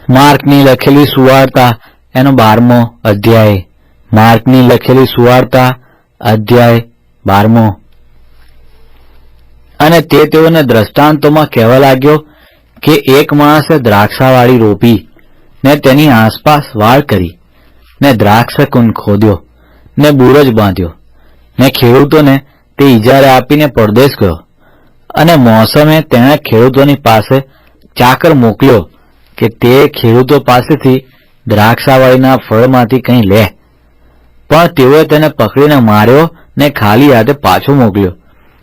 માર્કની લખેલી સુવાર્તા એનો 12મો અધ્યાય. માર્કની લખેલી સુવાર્તા અધ્યાય 12. અને તે તેઓને દ્રષ્ટાંતોમાં કહેવા લાગ્યો કે એક માણસે દ્રાક્ષાવાળી રોપી ને તેની આસપાસ વાડ કરી ને દ્રાક્ષકુંડ ખોદ્યો ને બુરજ બાંધ્યો ને ખેડૂતોને તે ઇજારે આપીને પરદેશ ગયો. અને મોસમે તેણે ખેડૂતોની પાસે ચાકર મોકલ્યો કે તે ખેડૂતો પાસેથી દ્રાક્ષાવાળીના ફળમાંથી કંઈ લે. પણ તેઓએ તેને પકડીને માર્યો ને ખાલી હાથે પાછો મોકલ્યો.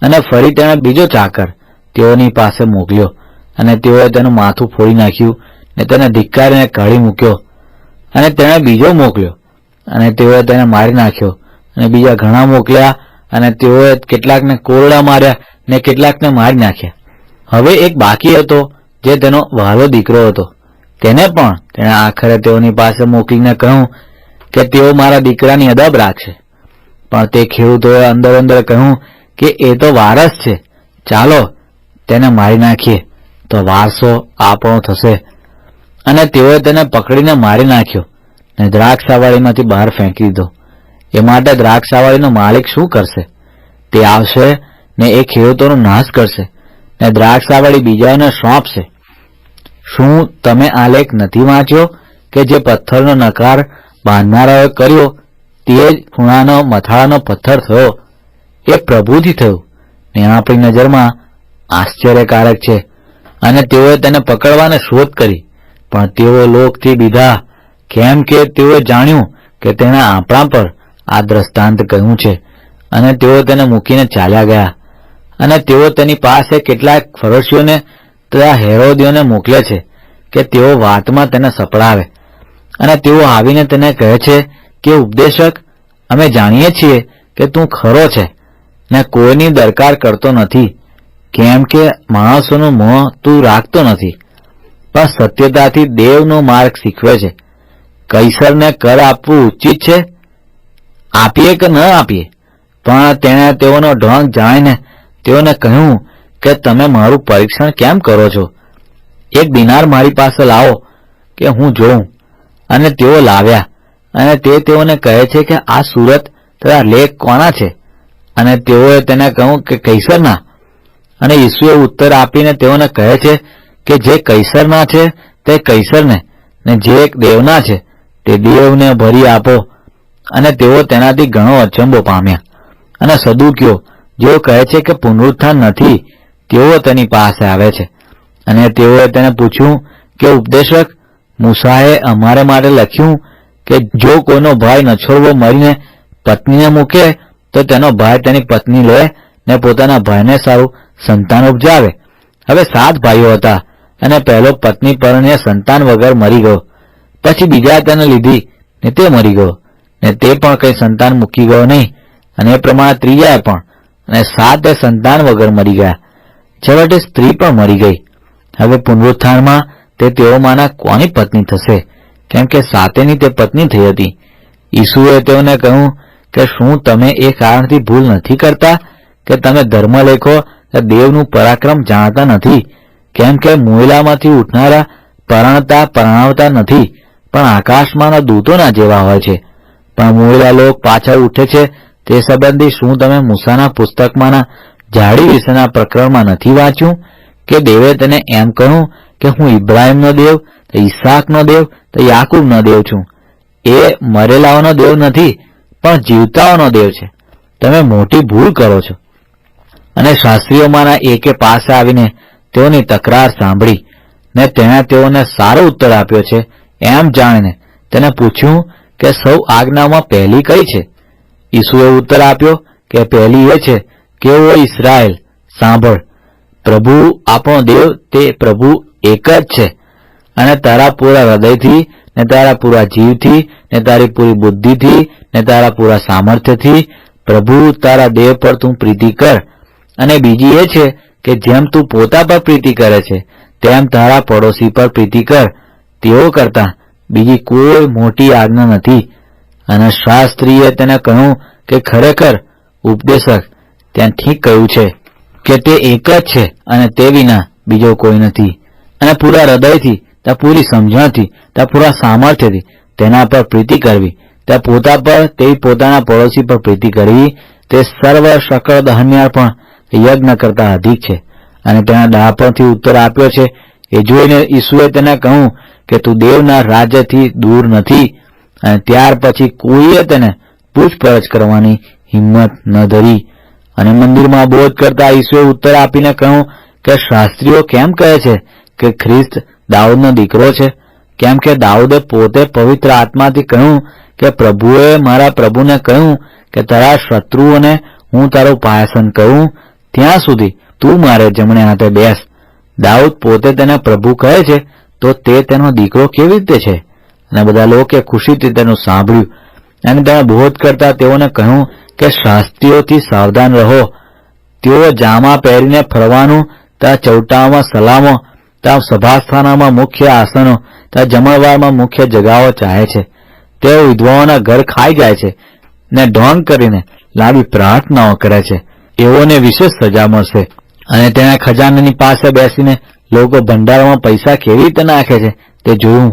અને ફરી તેણે બીજો ચાકર તેઓની પાસે મોકલ્યો અને તેઓએ તેનું માથું ફોડી નાખ્યું ને તેને ધિક્કારીને કાઢી મૂક્યો. અને તેણે બીજો મોકલ્યો અને તેઓએ તેને મારી નાખ્યો. અને બીજા ઘણા મોકલ્યા અને તેઓએ કેટલાકને કોરડા માર્યા ને કેટલાકને મારી નાખ્યા. હવે એક બાકી હતો જે તેનો વહાલો દીકરો હતો. તેને પણ તેણે આખરે તેઓની પાસે મોકલીને કહ્યું કે તેઓ મારા દીકરાની અદબ રાખશે. પણ તે ખેડૂતોએ અંદર અંદર કહ્યું કે એ તો વારસ છે, ચાલો તેને મારી નાખીએ તો વારસો આપણો થશે. અને તેઓએ તેને પકડીને મારી નાખ્યો ને દ્રાક્ષાવાળીમાંથી બહાર ફેંકી દીધો. એ માટે દ્રાક્ષાવાળીનો માલિક શું કરશે? તે આવશે ને એ ખેડૂતોનો નાશ કરશે ને દ્રાક્ષાવાળી બીજાઓને સોંપશે. શું તમે આ લેખ નથી વાંચ્યો કે જે પથ્થરનો નકાર બાંધનારાઓએ કર્યો તે જ ખૂણાનો મથાળાનો પથ્થર થયો? એ પ્રભુથી થયું ને આપણી નજરમાં આશ્ચર્યકારક છે. અને તેઓએ તેને પકડવાને શોધ કરી, પણ તેઓ લોકથી બીધા, કેમ કે તેઓએ જાણ્યું કે તેણે આપણા પર આ દ્રષ્ટાંત કહ્યું છે. અને તેઓ તેને મૂકીને ચાલ્યા ગયા. અને તેઓ તેની પાસે કેટલાક ફરોશીઓને તથા હેરોદીઓને મોકલે છે કે તેઓ વાતમાં તેને સપડાવે. અને તેઓ આવીને તેને કહે છે કે ઉપદેશક, અમે જાણીએ છીએ કે તું ખરો છે ને કોઈની દરકાર કરતો નથી, કેમ કે માણસોનું મોં તું રાખતો નથી, પણ સત્યતાથી દેવનો માર્ગ શીખવે છે. કૈસરને કર આપવું ઉચિત છે, આપીએ કે ન આપીએ? પણ તેણે તેઓનો ઢોંગ જાણીને તેઓને કહ્યું કે તમે મારું પરીક્ષણ કેમ કરો છો? 1 દિનાર મારી પાસે લાવો કે હું જોઉં. અને તેઓ લાવ્યા. અને તે તેઓને કહે છે કે આ સુરત તથા લેખ કોના છે? અને તેઓએ તેને કહ્યું કે કૈસરના. અને ઈસુએ ઉત્તર આપીને તેઓને કહે છે કે જે કૈસરના છે તે કૈસરને, ને જે દેવના છે તે દેવને ભરી આપો. અને તેઓ તેનાથી ઘણો અચંબો પામ્યા. અને સદુકીઓ જેઓ કહે છે કે પુનરુત્થાન નથી, તેઓ તેની પાસે આવે છે. અને તેઓએ તેને પૂછ્યું કે ઉપદેશક, મૂસાએ અમારે માટે લખ્યું કે જો કોઈનો ભાઈ નછોડવો મરીને પત્નીને મૂકે તો તેનો ભાઈ તેની પત્ની લે ને પોતાના ભાઈને સારું સંતાન ઉપજાવે. હવે 7 ભાઈઓ હતા અને પહેલો પત્ની પરણીને સંતાન વગર મરી ગયો. પછી બીજા તેને લીધી ને તે મરી ગયો ને તે પણ કંઈ સંતાન મૂકી ગયો નહીં. અને એ પ્રમાણે ત્રીજાએ પણ. અને 7 સંતાન વગર મરી ગયા. છેવટે સ્ત્રી પણ મરી ગઈ. હવે પુનરુત્થાનમાં તે તેઓમાંના કોની પત્ની થશે? કેમ કે 7ની તે પત્ની થઈ હતી. ઈસુએ તેઓને કહ્યું કે શું તમે એ કારણથી ભૂલ નથી કરતા કે તમે ધર્મલેખો કે દેવનું પરાક્રમ જાણતા નથી? કેમ કે મોયલામાંથી ઉઠનારા પરણાવતા નથી, પણ આકાશમાંના દૂતોના જેવા હોય છે. પણ મોયલા લોક પાછળ ઉઠે છે તે સંબંધી શું તમે મૂસાના પુસ્તકમાંના ઝાડી વિશેના પ્રકરણમાં નથી વાંચ્યું કે દેવે તેને એમ કહ્યું કે હું ઇબ્રાહીમનો દેવ, તો ઈસાકનો દેવ, તો યાકૂબનો દેવ છું. એ મરેલાઓનો દેવ નથી, પણ જીવતાઓનો દેવ છે. તમે મોટી ભૂલ કરો છો. અને શાસ્ત્રીઓમાંના એકે પાસે આવીને તેઓની તકરાર સાંભળી ને તેણે તેઓને સારો ઉત્તર આપ્યો છે એમ જાણીને તેને પૂછ્યું કે સૌ આજ્ઞાઓમાં પહેલી કઈ છે? ઈસુએ ઉત્તર આપ્યો કે પહેલી એ છે કે ઓ ઇસ્રાએલ, સાંભળ, પ્રભુ આપણો દેવ તે પ્રભુ એક જ છે. અને તારા પૂરા હૃદયથી ને તારા પૂરા જીવથી ને તારી પૂરી બુદ્ધિથી ને તારા પૂરા સામર્થ્યથી પ્રભુ તારા દેવ પર તું પ્રીતિ કર. અને બીજી એ છે કે જેમ તું પોતા પર પ્રીતિ કરે છે તેમ તારા પડોશી પર પ્રીતિ કર. તેઓ કરતા બીજી કોઈ મોટી આજ્ઞા નથી. અને શાસ્ત્રીએ તેને કહ્યું કે ખરેખર ઉપદેશક, ત્યાં ઠીક કહ્યું છે કે તે એક જ છે અને તે વિના બીજો કોઈ નથી. અને પૂરા હૃદયથી ત્યાં પૂરી સમજણથી, ત્યાં પૂરા સામર્થ્યથી તેના પર પ્રીતિ કરવી, ત્યાં પોતા પર તે પોતાના પડોશી પર પ્રીતિ કરવી, તે સર્વ સકળ દહનયાર પણ યજ્ઞ કરતા અધિક છે. અને તેના દાપણથી ઉત્તર આપ્યો છે. એ જોઈને ઈસુએ તેને કહ્યું કે તું દેવના રાજ્યથી દૂર નથી. અને ત્યાર પછી કોઈએ તેને પૂછપરછ કરવાની હિંમત ન ધરી. અને મંદિરમાં બોધ કરતા ઈસુએ ઉત્તર આપીને કહ્યું કે શાસ્ત્રીઓ કેમ કહે છે કે ખ્રિસ્ત દાઉદનો દીકરો છે? કેમ કે દાઉદે પોતે પવિત્ર આત્માથી કહ્યું કે પ્રભુએ મારા પ્રભુને કહ્યું કે તારા શત્રુઓને હું તારું પાયસન કરું ત્યાં સુધી તું મારે જમણે હાથે બેસ. દાઉદ પોતે તેને પ્રભુ કહે છે તો તે તેનો દીકરો કેવી રીતે છે? અને બધા લોકોએ ખુશીથી તેનું સાંભળ્યું. અને તેને બોધ કરતા તેઓને કહ્યું કે શાસ્ત્રીઓથી સાવધાન રહો. તેઓ જામા પહેરીને ફરવાનું, ત્યાં ચૌટાઓમાં સલામો, ત્યાં સભાસ્થાનોમાં મુખ્ય આસનો, ત્યાં જમણવારમાં મુખ્ય જગાઓ ચાહે છે. તેઓ વિધવાઓના ઘર ખાઈ જાય છે ને ઢોંગ કરીને લાંબી પ્રાર્થનાઓ કરે છે. એઓને વિશેષ સજા મળશે. અને તેના ખજાનાની પાસે બેસીને લોકો ભંડારમાં પૈસા કેવી રીતે નાખે છે તે જોયું.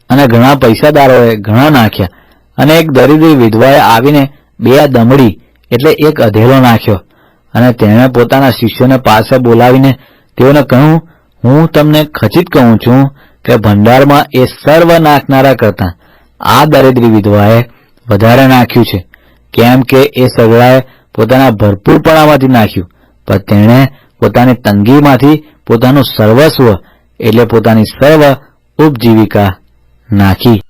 અને ઘણા પૈસાદારોએ ઘણા નાખ્યા. અને એક દરિદ્રી વિધવાએ આવીને 2 દમડી એટલે એક અધેલો નાખ્યો. અને તેણે પોતાના શિષ્યોને પાસે બોલાવીને તેઓને કહ્યું, હું તમને ખચિત કહું છું કે ભંડારમાં એ સર્વ નાખનારા કરતાં આ દરિદ્રી વિધવાએ વધારે નાખ્યું છે. કેમ કે એ સગડાએ પોતાના ભરપૂરપણામાંથી નાખ્યું, પણ તેણે પોતાની તંગીમાંથી પોતાનું સર્વસ્વ એટલે પોતાની સર્વ ઉપજીવિકા નાખી.